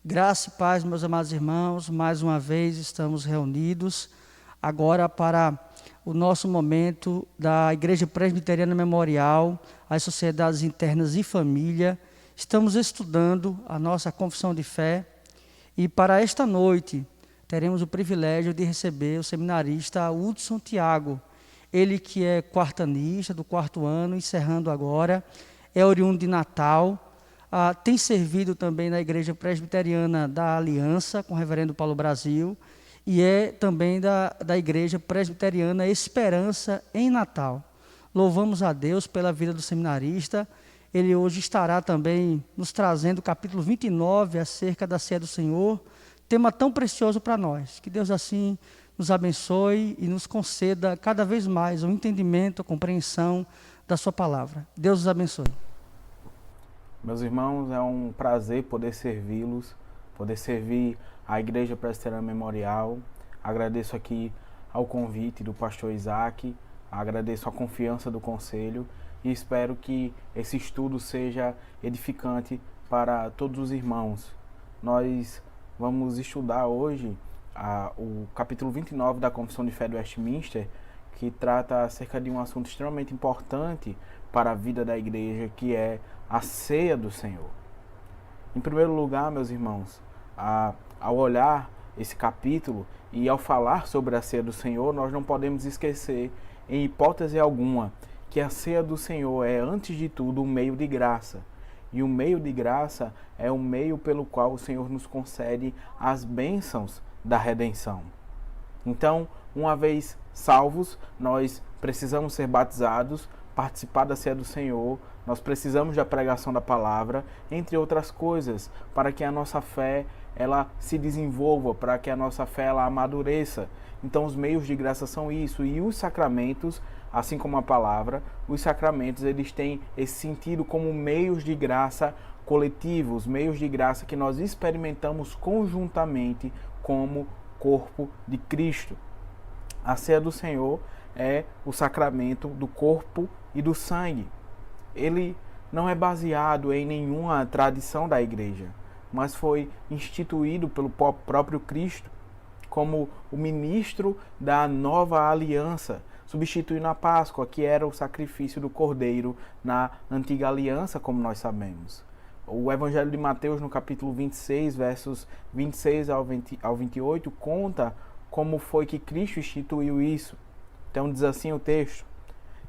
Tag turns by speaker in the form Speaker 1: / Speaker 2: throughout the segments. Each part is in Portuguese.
Speaker 1: Graça e paz, meus amados irmãos, mais uma vez estamos reunidos agora para o nosso momento da Igreja Presbiteriana Memorial, as Sociedades Internas e Família. Estamos estudando a nossa confissão de fé e para esta noite teremos o privilégio de receber o seminarista Hudson Tiago, ele que é quartanista do 4º ano, encerrando agora, é oriundo de Natal. Tem servido também na Igreja Presbiteriana da Aliança, com o reverendo Paulo Brasil, e é também da Igreja Presbiteriana Esperança, em Natal. Louvamos a Deus pela vida do seminarista. Ele hoje estará também nos trazendo o capítulo 29, acerca da ceia do Senhor, tema tão precioso para nós. Que Deus assim nos abençoe e nos conceda cada vez mais o entendimento, a compreensão da sua palavra. Deus os abençoe.
Speaker 2: Meus irmãos, é um prazer poder servi-los, poder servir a Igreja Presbiteriana Memorial. Agradeço aqui ao convite do pastor Isaac, agradeço a confiança do conselho e espero que esse estudo seja edificante para todos os irmãos. Nós vamos estudar hoje o capítulo 29 da Confissão de Fé do Westminster, que trata acerca de um assunto extremamente importante para a vida da igreja, que é a ceia do Senhor. Em primeiro lugar, meus irmãos, ao olhar esse capítulo e ao falar sobre a ceia do Senhor, nós não podemos esquecer, em hipótese alguma, que a ceia do Senhor é, antes de tudo, um meio de graça. E o meio de graça é o meio pelo qual o Senhor nos concede as bênçãos da redenção. Então, uma vez salvos, nós precisamos ser batizados, participar da ceia do Senhor, nós precisamos da pregação da palavra, entre outras coisas, para que a nossa fé ela se desenvolva, para que a nossa fé ela amadureça. Então os meios de graça são isso, e os sacramentos, assim como a palavra, os sacramentos eles têm esse sentido como meios de graça coletivos, meios de graça que nós experimentamos conjuntamente como corpo de Cristo. A ceia do Senhor é o sacramento do corpo e do sangue. Ele não é baseado em nenhuma tradição da igreja, mas foi instituído pelo próprio Cristo como o ministro da nova aliança, substituindo a Páscoa, que era o sacrifício do Cordeiro na antiga aliança, como nós sabemos. O Evangelho de Mateus, no capítulo 26, versos 26 ao 28, conta como foi que Cristo instituiu isso. Então diz assim o texto: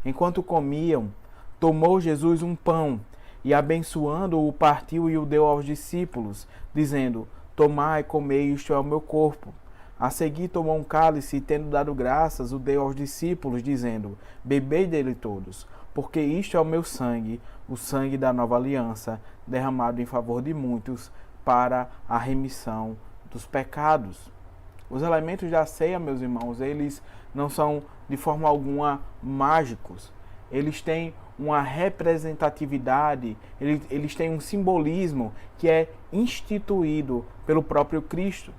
Speaker 2: enquanto comiam, tomou Jesus um pão e, abençoando-o, partiu e o deu aos discípulos, dizendo: tomai, comei, isto é o meu corpo. A seguir tomou um cálice e, tendo dado graças, o deu aos discípulos, dizendo: bebei dele todos, porque isto é o meu sangue, o sangue da nova aliança, derramado em favor de muitos para a remissão dos pecados. Os elementos da ceia, meus irmãos, eles não são de forma alguma mágicos. Eles têm uma representatividade, eles têm um simbolismo que é instituído pelo próprio Cristo.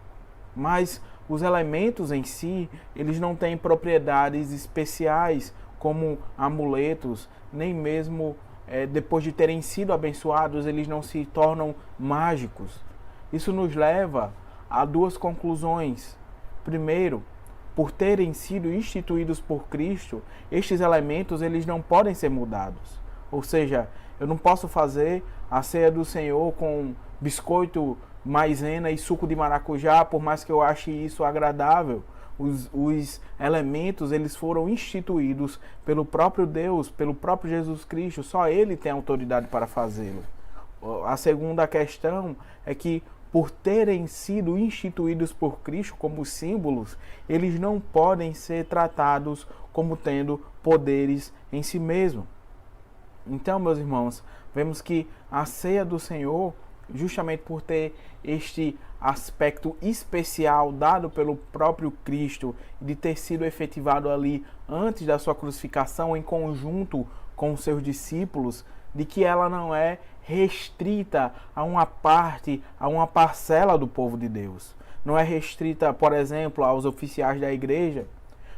Speaker 2: Mas os elementos em si, eles não têm propriedades especiais como amuletos, nem mesmo depois de terem sido abençoados, eles não se tornam mágicos. Isso nos leva a duas conclusões. Primeiro, por terem sido instituídos por Cristo, estes elementos eles não podem ser mudados. Ou seja, eu não posso fazer a ceia do Senhor com biscoito, maisena e suco de maracujá, por mais que eu ache isso agradável. Os elementos eles foram instituídos pelo próprio Deus, pelo próprio Jesus Cristo. Só Ele tem autoridade para fazê-lo. A segunda questão é que, por terem sido instituídos por Cristo como símbolos, eles não podem ser tratados como tendo poderes em si mesmo. Então, meus irmãos, vemos que a ceia do Senhor, justamente por ter este aspecto especial dado pelo próprio Cristo, de ter sido efetivado ali antes da sua crucificação em conjunto com os seus discípulos, de que ela não é restrita a uma parte, a uma parcela do povo de Deus. Não é restrita, por exemplo, aos oficiais da igreja,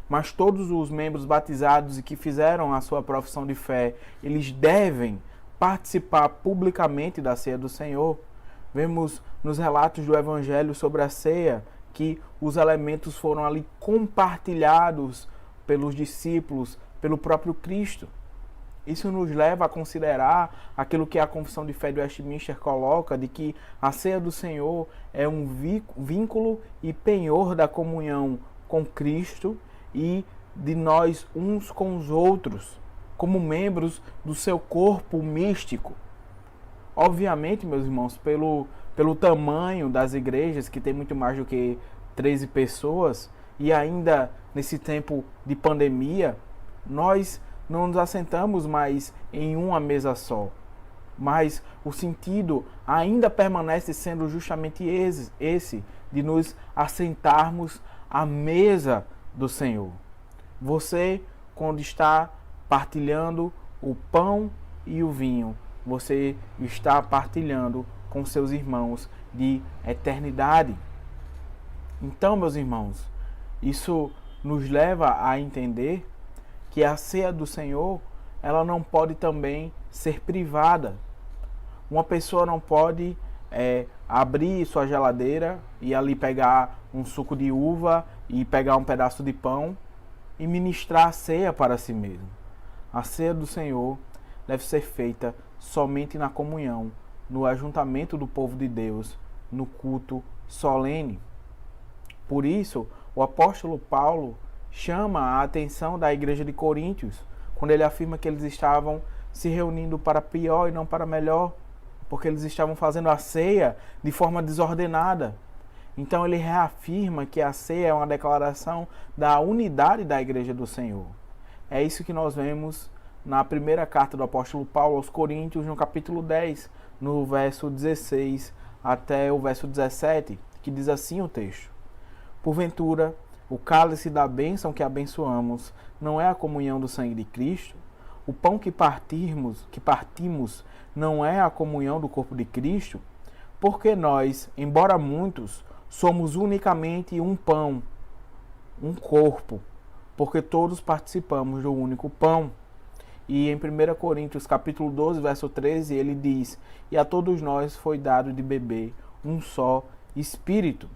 Speaker 2: mas todos os membros batizados e que fizeram a sua profissão de fé, eles devem participar publicamente da ceia do Senhor. Vemos nos relatos do Evangelho sobre a ceia que os elementos foram ali compartilhados pelos discípulos, pelo próprio Cristo. Isso nos leva a considerar aquilo que a Confissão de Fé de Westminster coloca, de que a ceia do Senhor é um vínculo e penhor da comunhão com Cristo e de nós uns com os outros, como membros do seu corpo místico. Obviamente, meus irmãos, pelo tamanho das igrejas, que tem muito mais do que 13 pessoas, e ainda nesse tempo de pandemia, nós não nos assentamos mais em uma mesa só. Mas o sentido ainda permanece sendo justamente esse de nos assentarmos à mesa do Senhor. Você, quando está partilhando o pão e o vinho, você está partilhando com seus irmãos de eternidade. Então, meus irmãos, isso nos leva a entender que a ceia do Senhor, ela não pode também ser privada. Uma pessoa não pode abrir sua geladeira e ali pegar um suco de uva e pegar um pedaço de pão e ministrar a ceia para si mesmo. A ceia do Senhor deve ser feita somente na comunhão, no ajuntamento do povo de Deus, no culto solene. Por isso, o apóstolo Paulo chama a atenção da igreja de Coríntios, quando ele afirma que eles estavam se reunindo para pior e não para melhor, porque eles estavam fazendo a ceia de forma desordenada. Então ele reafirma que a ceia é uma declaração da unidade da igreja do Senhor. É isso que nós vemos na primeira carta do apóstolo Paulo aos Coríntios, no capítulo 10, no verso 16 até o verso 17, que diz assim o texto: Porventura, o cálice da bênção que abençoamos não é a comunhão do sangue de Cristo? O pão que partimos não é a comunhão do corpo de Cristo? Porque nós, embora muitos, somos unicamente um pão, um corpo, porque todos participamos do único pão. E em 1 Coríntios capítulo 12, verso 13, ele diz: E a todos nós foi dado de beber um só Espírito.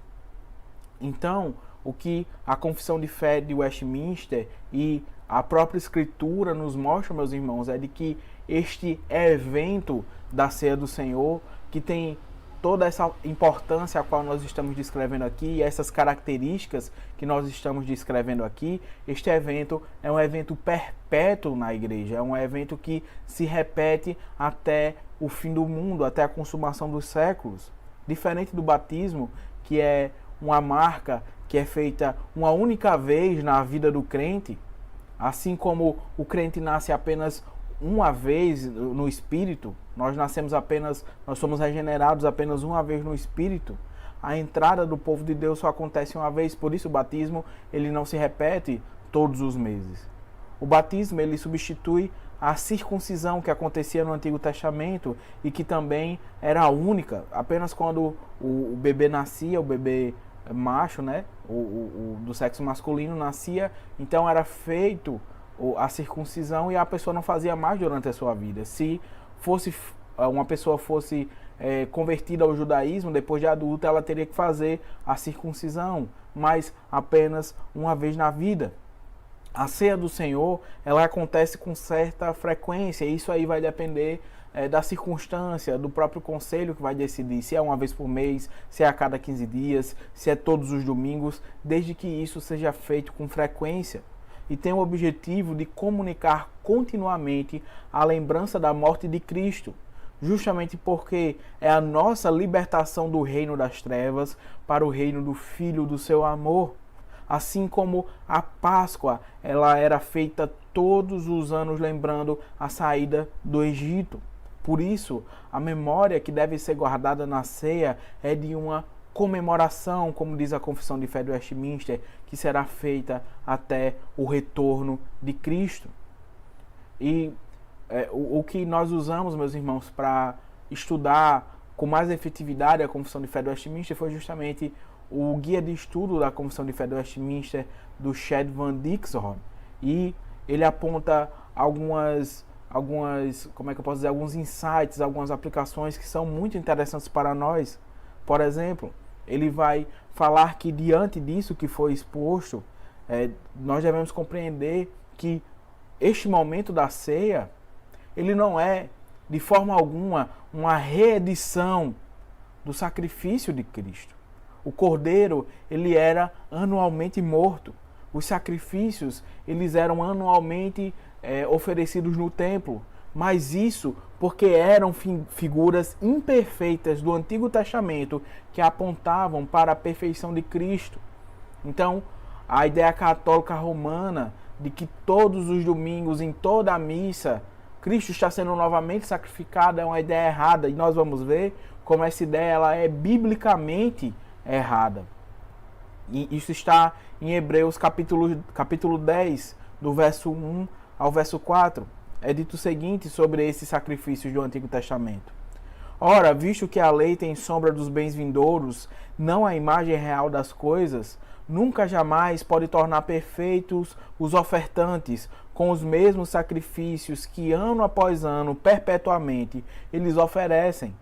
Speaker 2: Então, o que a Confissão de Fé de Westminster e a própria Escritura nos mostra, meus irmãos, é de que este evento da ceia do Senhor, que tem toda essa importância a qual nós estamos descrevendo aqui, essas características que nós estamos descrevendo aqui, este evento é um evento perpétuo na igreja, é um evento que se repete até o fim do mundo, até a consumação dos séculos. Diferente do batismo, que é uma marca que é feita uma única vez na vida do crente, assim como o crente nasce apenas uma vez no Espírito, nós somos regenerados apenas uma vez no Espírito. A entrada do povo de Deus só acontece uma vez, por isso o batismo ele não se repete todos os meses. O batismo ele substitui a circuncisão que acontecia no Antigo Testamento e que também era única, apenas quando o bebê nascia, o bebê macho, né, o do sexo masculino nascia, então era feito a circuncisão e a pessoa não fazia mais durante a sua vida. Se uma pessoa fosse convertida ao judaísmo, depois de adulta, ela teria que fazer a circuncisão, mas apenas uma vez na vida. A ceia do Senhor, ela acontece com certa frequência, e isso aí vai depender da circunstância, do próprio conselho que vai decidir se é uma vez por mês, se é a cada 15 dias, se é todos os domingos, desde que isso seja feito com frequência. E tem o objetivo de comunicar continuamente a lembrança da morte de Cristo, justamente porque é a nossa libertação do reino das trevas para o reino do Filho do seu amor. Assim como a Páscoa, ela era feita todos os anos lembrando a saída do Egito. Por isso, a memória que deve ser guardada na ceia é de uma comemoração, como diz a Confissão de Fé de Westminster, que será feita até o retorno de Cristo. E o que nós usamos, meus irmãos, para estudar com mais efetividade a Confissão de Fé de Westminster foi justamente o guia de estudo da Confissão de Fé de Westminster, do Chad Van Dixhoorn. E ele aponta algumas como é que eu posso dizer, alguns insights, algumas aplicações que são muito interessantes para nós. Por exemplo, ele vai falar que diante disso que foi exposto, nós devemos compreender que este momento da ceia, ele não é de forma alguma uma reedição do sacrifício de Cristo. O cordeiro, ele era anualmente morto. Os sacrifícios, eles eram anualmente oferecidos no templo. Mas isso porque eram figuras imperfeitas do Antigo Testamento que apontavam para a perfeição de Cristo. Então, a ideia católica romana de que todos os domingos, em toda a missa, Cristo está sendo novamente sacrificado é uma ideia errada. E nós vamos ver como essa ideia ela é biblicamente errada. E isso está em Hebreus capítulo 10, do verso 1 ao verso 4. É dito o seguinte sobre esses sacrifícios do Antigo Testamento. Ora, visto que a lei tem sombra dos bens vindouros, não a imagem real das coisas, nunca jamais pode tornar perfeitos os ofertantes com os mesmos sacrifícios que ano após ano, perpetuamente, eles oferecem.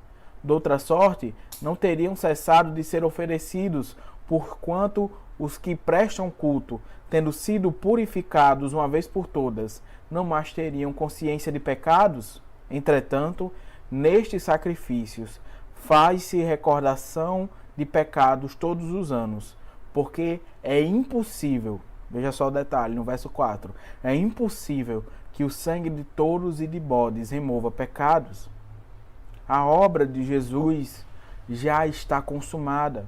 Speaker 2: Doutra sorte, não teriam cessado de ser oferecidos, porquanto os que prestam culto, tendo sido purificados uma vez por todas, não mais teriam consciência de pecados? Entretanto, nestes sacrifícios, faz-se recordação de pecados todos os anos, porque é impossível, veja só o detalhe no verso 4, é impossível que o sangue de touros e de bodes remova pecados. A obra de Jesus já está consumada.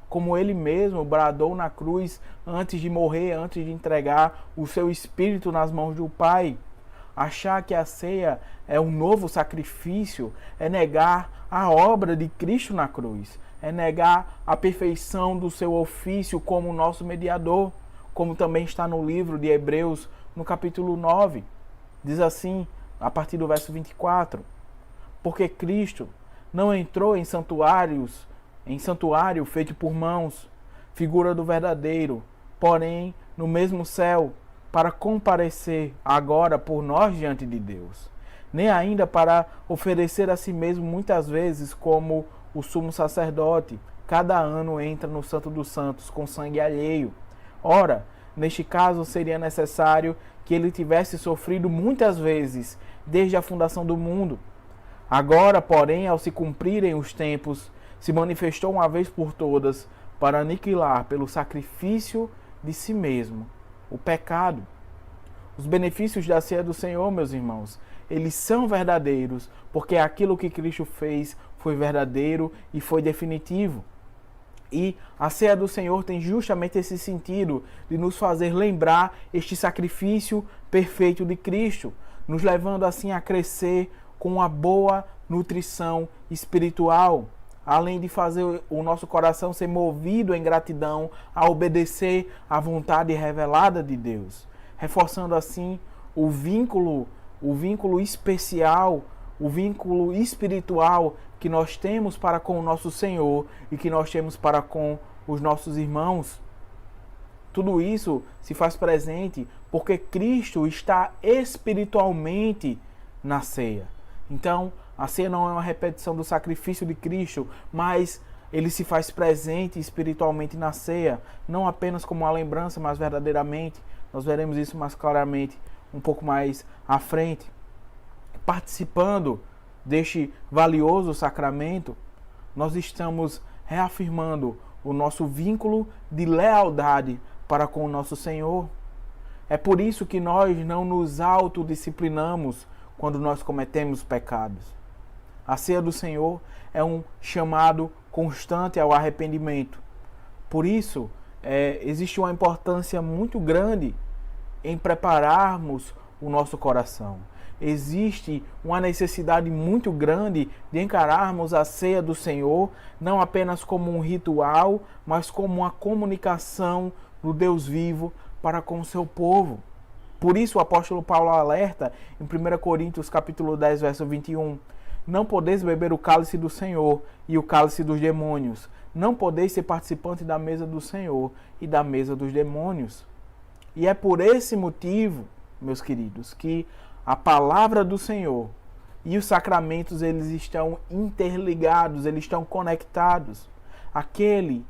Speaker 2: Como ele mesmo bradou na cruz antes de morrer, antes de entregar o seu espírito nas mãos do Pai. Achar que a ceia é um novo sacrifício é negar a obra de Cristo na cruz. É negar a perfeição do seu ofício como nosso mediador. Como também está no livro de Hebreus, no capítulo 9. Diz assim, a partir do verso 24. Porque Cristo não entrou em santuário feito por mãos, figura do verdadeiro, porém no mesmo céu, para comparecer agora por nós diante de Deus, nem ainda para oferecer a si mesmo muitas vezes como o sumo sacerdote, cada ano entra no Santo dos Santos com sangue alheio. Ora, neste caso seria necessário que ele tivesse sofrido muitas vezes, desde a fundação do mundo. Agora, porém, ao se cumprirem os tempos, se manifestou uma vez por todas para aniquilar pelo sacrifício de si mesmo o pecado. Os benefícios da ceia do Senhor, meus irmãos, eles são verdadeiros, porque aquilo que Cristo fez foi verdadeiro e foi definitivo. E a ceia do Senhor tem justamente esse sentido de nos fazer lembrar este sacrifício perfeito de Cristo, nos levando assim a crescer com uma boa nutrição espiritual, além de fazer o nosso coração ser movido em gratidão a obedecer à vontade revelada de Deus, reforçando assim o vínculo especial, o vínculo espiritual que nós temos para com o nosso Senhor e que nós temos para com os nossos irmãos. Tudo isso se faz presente porque Cristo está espiritualmente na ceia. Então, a ceia não é uma repetição do sacrifício de Cristo, mas ele se faz presente espiritualmente na ceia, não apenas como uma lembrança, mas verdadeiramente. Nós veremos isso mais claramente um pouco mais à frente. Participando deste valioso sacramento, nós estamos reafirmando o nosso vínculo de lealdade para com o nosso Senhor. É por isso que nós não nos autodisciplinamos quando nós cometemos pecados. A ceia do Senhor é um chamado constante ao arrependimento. Por isso, existe uma importância muito grande em prepararmos o nosso coração. Existe uma necessidade muito grande de encararmos a ceia do Senhor não apenas como um ritual, mas como uma comunicação do Deus vivo para com o seu povo. Por isso o apóstolo Paulo alerta em 1 Coríntios capítulo 10, verso 21. Não podeis beber o cálice do Senhor e o cálice dos demônios. Não podeis ser participante da mesa do Senhor e da mesa dos demônios. E é por esse motivo, meus queridos, que a palavra do Senhor e os sacramentos, eles estão interligados, eles estão conectados. Aquele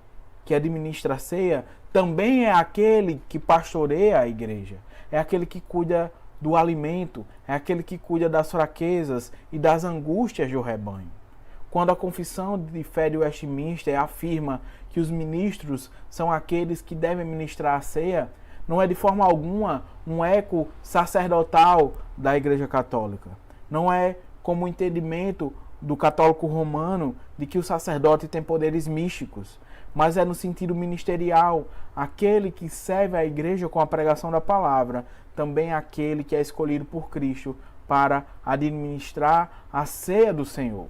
Speaker 2: que administra a ceia também é aquele que pastoreia a igreja, é aquele que cuida do alimento, é aquele que cuida das fraquezas e das angústias do rebanho. Quando a Confissão de Fé de Westminster afirma que os ministros são aqueles que devem ministrar a ceia, não é de forma alguma um eco sacerdotal da Igreja Católica. Não é como o entendimento do católico romano de que o sacerdote tem poderes místicos, mas é no sentido ministerial. Aquele que serve a igreja com a pregação da palavra, também é aquele que é escolhido por Cristo para administrar a ceia do Senhor.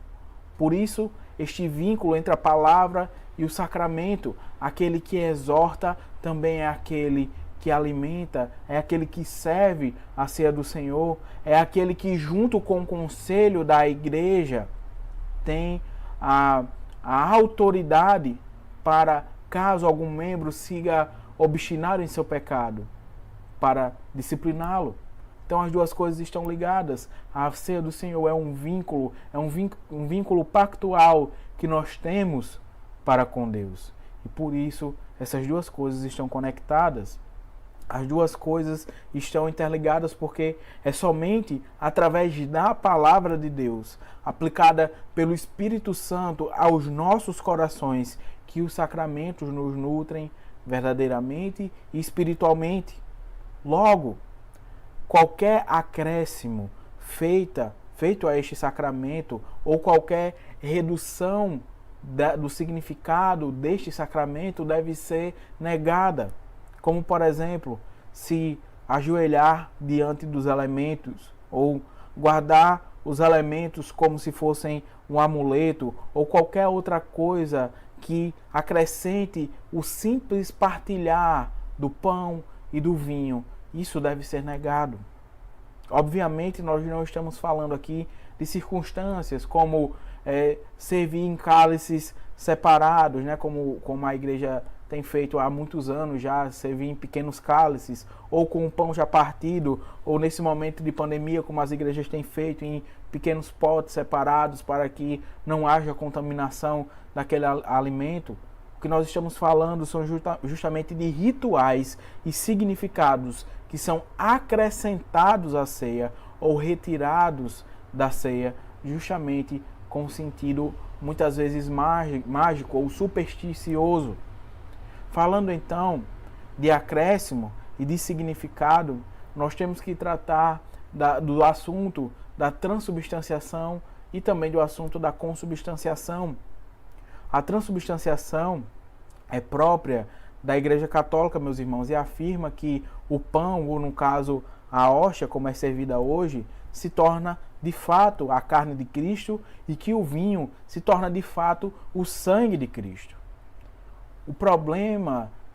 Speaker 2: Por isso, este vínculo entre a palavra e o sacramento, aquele que exorta também é aquele que alimenta, é aquele que serve a ceia do Senhor, é aquele que, junto com o conselho da igreja, tem a autoridade para, caso algum membro siga obstinado em seu pecado, para discipliná-lo. Então as duas coisas estão ligadas. A ceia do Senhor é um vínculo pactual que nós temos para com Deus. E por isso essas duas coisas estão conectadas. As duas coisas estão interligadas porque é somente através da palavra de Deus, aplicada pelo Espírito Santo aos nossos corações, que os sacramentos nos nutrem verdadeiramente e espiritualmente. Logo, qualquer acréscimo feito a este sacramento ou qualquer redução do significado deste sacramento deve ser negada. Como, por exemplo, se ajoelhar diante dos elementos ou guardar os elementos como se fossem um amuleto ou qualquer outra coisa que acrescente o simples partilhar do pão e do vinho. Isso deve ser negado. Obviamente, nós não estamos falando aqui de circunstâncias como servir em cálices separados, né? Como a igreja tem feito há muitos anos já, servir em pequenos cálices, ou com o pão já partido, ou nesse momento de pandemia, como as igrejas têm feito, em pequenos potes separados para que não haja contaminação daquele alimento. O que nós estamos falando são justamente de rituais e significados que são acrescentados à ceia ou retirados da ceia, justamente com sentido muitas vezes mágico ou supersticioso. Falando então de acréscimo e de significado, nós temos que tratar do assunto da transubstanciação e também do assunto da consubstanciação. A transubstanciação é própria da Igreja Católica, meus irmãos, e afirma que o pão, ou no caso a hóstia, como é servida hoje, se torna de fato a carne de Cristo e que o vinho se torna de fato o sangue de Cristo.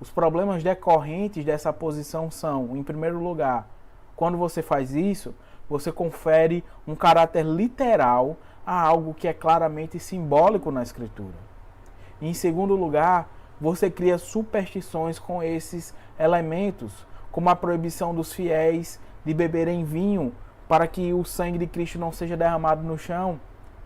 Speaker 2: Os problemas decorrentes dessa posição são, em primeiro lugar, quando você faz isso, você confere um caráter literal a algo que é claramente simbólico na Escritura. E, em segundo lugar, você cria superstições com esses elementos, como a proibição dos fiéis de beberem vinho para que o sangue de Cristo não seja derramado no chão.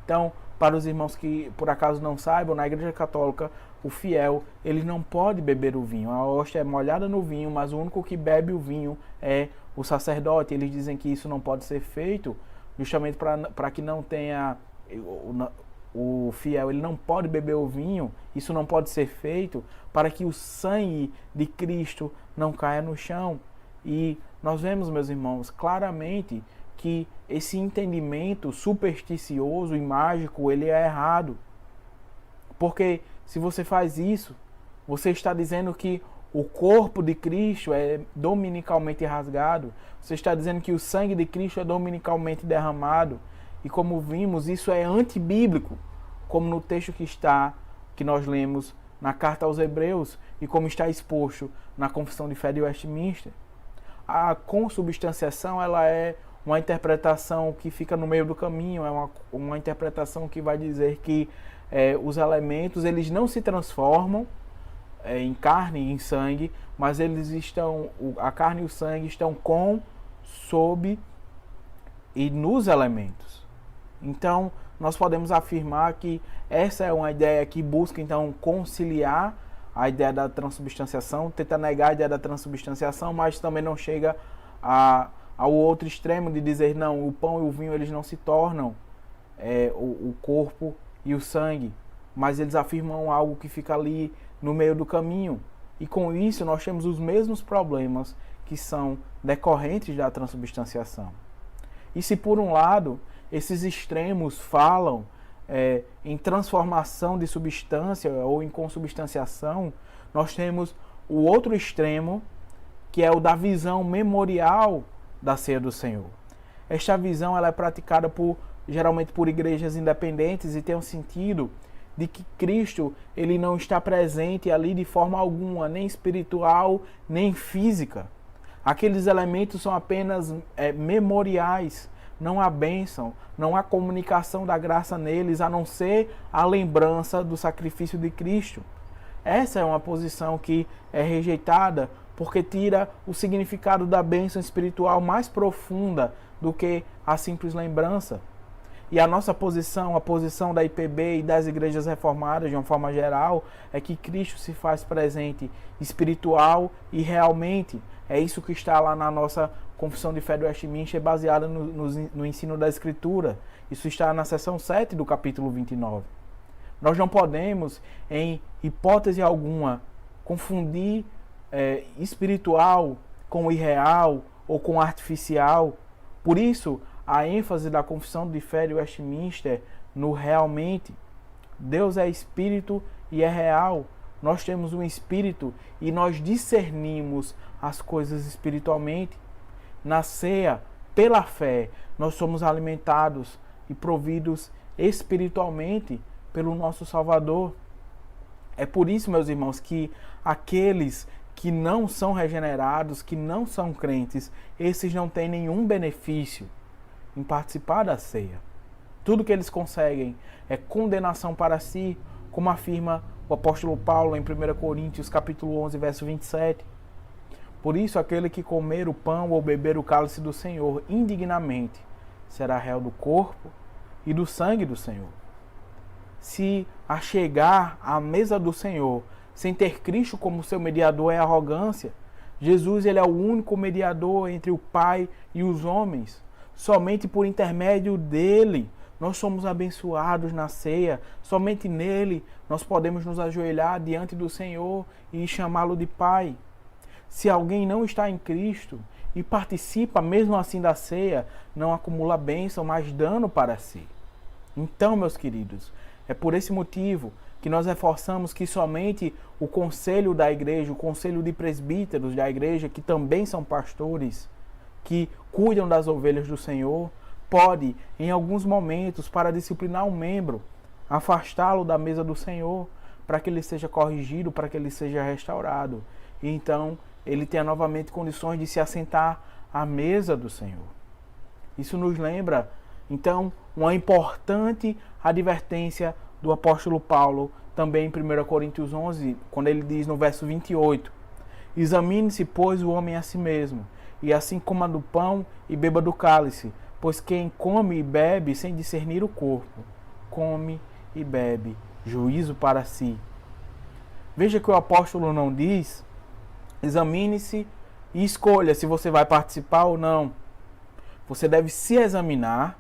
Speaker 2: Então, para os irmãos que por acaso não saibam, na Igreja Católica, o fiel, ele não pode beber o vinho. A hóstia é molhada no vinho, mas o único que bebe o vinho é o sacerdote. Eles dizem que isso não pode ser feito justamente para que não tenha... O fiel, ele não pode beber o vinho, isso não pode ser feito para que o sangue de Cristo não caia no chão. E nós vemos, meus irmãos, claramente que esse entendimento supersticioso e mágico, ele é errado. Porque se você faz isso, você está dizendo que o corpo de Cristo é dominicalmente rasgado, você está dizendo que o sangue de Cristo é dominicalmente derramado. E como vimos, isso é antibíblico, como no texto que nós lemos na carta aos Hebreus e como está exposto na Confissão de Fé de Westminster. A consubstanciação, ela é uma interpretação que fica no meio do caminho, é uma interpretação que vai dizer que os elementos, eles não se transformam em carne e em sangue, mas a carne e o sangue estão sob e nos elementos. Então, nós podemos afirmar que essa é uma ideia que busca, então, conciliar a ideia da transubstanciação, tenta negar a ideia da transubstanciação, mas também não chega ao outro extremo de dizer, não, o pão e o vinho eles não se tornam o corpo e o sangue, mas eles afirmam algo que fica ali no meio do caminho. E com isso nós temos os mesmos problemas que são decorrentes da transubstanciação. E se por um lado esses extremos falam em transformação de substância ou em consubstanciação, nós temos o outro extremo, que é o da visão memorial da ceia do Senhor. Esta visão ela é praticada geralmente por igrejas independentes e tem um sentido de que Cristo ele não está presente ali de forma alguma, nem espiritual, nem física. Aqueles elementos são apenas memoriais, não há bênção, não há comunicação da graça neles, a não ser a lembrança do sacrifício de Cristo. Essa é uma posição que é rejeitada porque tira o significado da bênção espiritual mais profunda do que a simples lembrança. E a nossa posição, a posição da IPB e das igrejas reformadas de uma forma geral, é que Cristo se faz presente espiritual e realmente. É isso que está lá na nossa Confissão de Fé do Westminster, baseada no ensino da Escritura. Isso está na seção 7 do capítulo 29. Nós não podemos, em hipótese alguma, confundir espiritual com irreal ou com artificial. Por isso, a ênfase da Confissão de Fé de Westminster no realmente. Deus é espírito e é real. Nós temos um espírito e nós discernimos as coisas espiritualmente. Na ceia, pela fé, nós somos alimentados e providos espiritualmente pelo nosso Salvador. É por isso, meus irmãos, que aqueles que não são regenerados, que não são crentes, esses não têm nenhum benefício em participar da ceia. Tudo que eles conseguem é condenação para si, como afirma o apóstolo Paulo em 1 Coríntios capítulo 11, verso 27. Por isso, aquele que comer o pão ou beber o cálice do Senhor indignamente será réu do corpo e do sangue do Senhor. Se achegar à mesa do Senhor sem ter Cristo como seu mediador é arrogância. Jesus ele é o único mediador entre o Pai e os homens. Somente por intermédio dele nós somos abençoados na ceia. Somente nele nós podemos nos ajoelhar diante do Senhor e chamá-lo de Pai. Se alguém não está em Cristo e participa mesmo assim da ceia, não acumula bênção, mas dano para si. Então, meus queridos, é por esse motivo que nós reforçamos que somente o conselho da igreja, o conselho de presbíteros da igreja, que também são pastores, que cuidam das ovelhas do Senhor, pode, em alguns momentos, para disciplinar um membro, afastá-lo da mesa do Senhor, para que ele seja corrigido, para que ele seja restaurado. E então, ele tenha novamente condições de se assentar à mesa do Senhor. Isso nos lembra, então, uma importante advertência do apóstolo Paulo, também em 1 Coríntios 11, quando ele diz no verso 28, examine-se, pois, o homem a si mesmo, e assim coma do pão e beba do cálice, pois quem come e bebe sem discernir o corpo, come e bebe juízo para si. Veja que o apóstolo não diz, examine-se e escolha se você vai participar ou não. Você deve se examinar,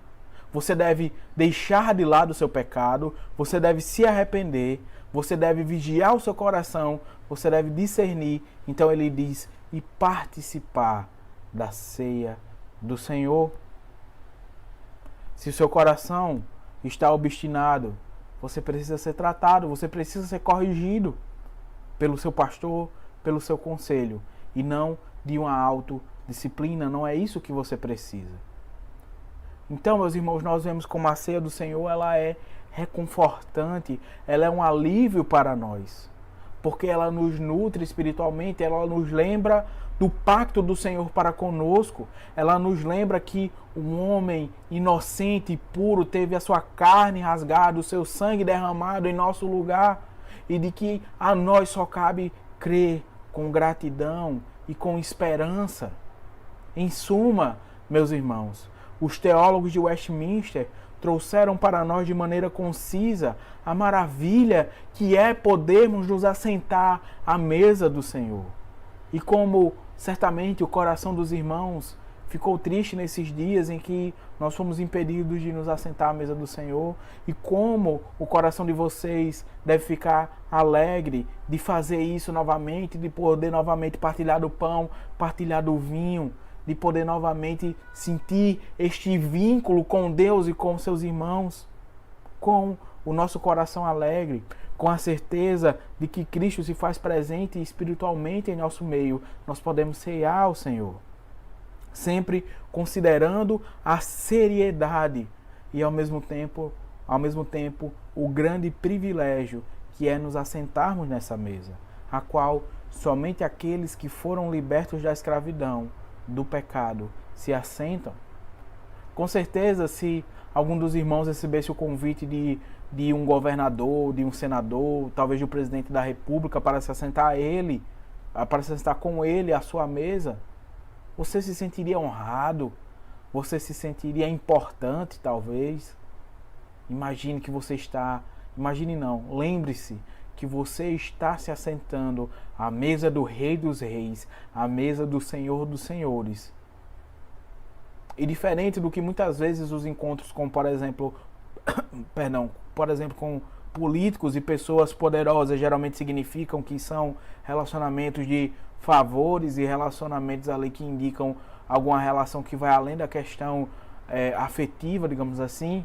Speaker 2: você deve deixar de lado o seu pecado, você deve se arrepender, você deve vigiar o seu coração, você deve discernir. Então ele diz, e participar da ceia do Senhor. Se o seu coração está obstinado, você precisa ser tratado, você precisa ser corrigido pelo seu pastor, pelo seu conselho, e não de uma autodisciplina. Não é isso que você precisa. Então, meus irmãos, nós vemos como a ceia do Senhor, ela é reconfortante, ela é um alívio para nós, porque ela nos nutre espiritualmente, ela nos lembra do pacto do Senhor para conosco, ela nos lembra que um homem inocente e puro teve a sua carne rasgada, o seu sangue derramado em nosso lugar, e de que a nós só cabe crer com gratidão e com esperança. Em suma, meus irmãos, os teólogos de Westminster trouxeram para nós de maneira concisa a maravilha que é podermos nos assentar à mesa do Senhor. E como certamente o coração dos irmãos ficou triste nesses dias em que nós fomos impedidos de nos assentar à mesa do Senhor, e como o coração de vocês deve ficar alegre de fazer isso novamente, de poder novamente partilhar do pão, partilhar do vinho, de poder novamente sentir este vínculo com Deus e com seus irmãos, com o nosso coração alegre, com a certeza de que Cristo se faz presente espiritualmente em nosso meio. Nós podemos ceiar ao Senhor, sempre considerando a seriedade e ao mesmo tempo o grande privilégio que é nos assentarmos nessa mesa, a qual somente aqueles que foram libertos da escravidão, do pecado, se assentam. Com certeza, se algum dos irmãos recebesse o convite de um governador, de um senador, talvez do presidente da República para se assentar para se assentar com ele à sua mesa, você se sentiria honrado, você se sentiria importante, talvez. Imagine que você está, imagine não, lembre-se que você está se assentando à mesa do Rei dos Reis, à mesa do Senhor dos Senhores. E diferente do que muitas vezes os encontros com, por exemplo, com políticos e pessoas poderosas geralmente significam que são relacionamentos de favores e relacionamentos ali que indicam alguma relação que vai além da questão afetiva, digamos assim.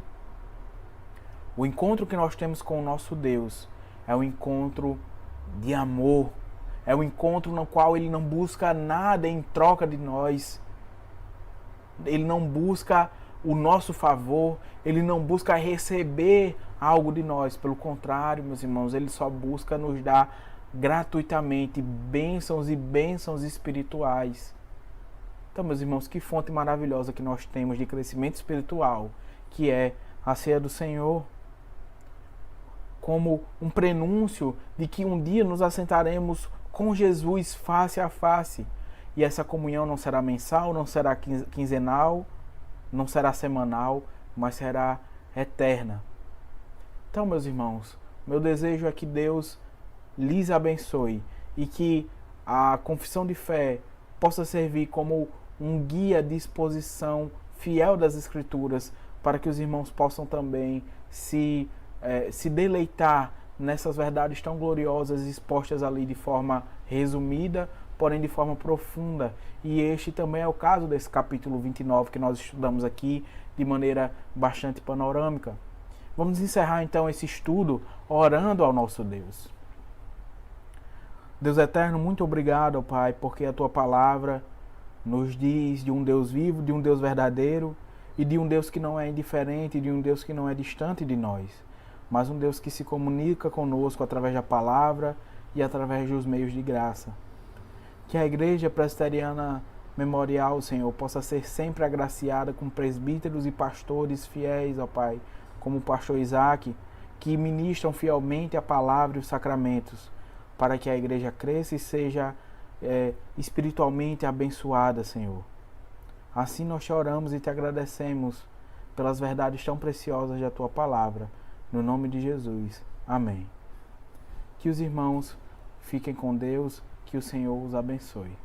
Speaker 2: O encontro que nós temos com o nosso Deus é um encontro de amor, é um encontro no qual Ele não busca nada em troca de nós. Ele não busca o nosso favor, Ele não busca receber algo de nós. Pelo contrário, meus irmãos, Ele só busca nos dar gratuitamente bênçãos e bênçãos espirituais. Então, meus irmãos, que fonte maravilhosa que nós temos de crescimento espiritual, que é a ceia do Senhor, como um prenúncio de que um dia nos assentaremos com Jesus face a face. E essa comunhão não será mensal, não será quinzenal, não será semanal, mas será eterna. Então, meus irmãos, meu desejo é que Deus lhes abençoe e que a confissão de fé possa servir como um guia de exposição fiel das Escrituras, para que os irmãos possam também se deleitar nessas verdades tão gloriosas expostas ali de forma resumida, porém de forma profunda. E este também é o caso desse capítulo 29 que nós estudamos aqui de maneira bastante panorâmica. Vamos encerrar então esse estudo orando ao nosso Deus. Deus eterno, muito obrigado, Pai, porque a Tua palavra nos diz de um Deus vivo, de um Deus verdadeiro e de um Deus que não é indiferente, de um Deus que não é distante de nós, mas um Deus que se comunica conosco através da palavra e através dos meios de graça. Que a Igreja Presbiteriana Memorial, Senhor, possa ser sempre agraciada com presbíteros e pastores fiéis, ó Pai, como o pastor Isaac, que ministram fielmente a palavra e os sacramentos, para que a Igreja cresça e seja espiritualmente abençoada, Senhor. Assim nós te oramos e te agradecemos pelas verdades tão preciosas da Tua palavra. No nome de Jesus. Amém. Que os irmãos fiquem com Deus, que o Senhor os abençoe.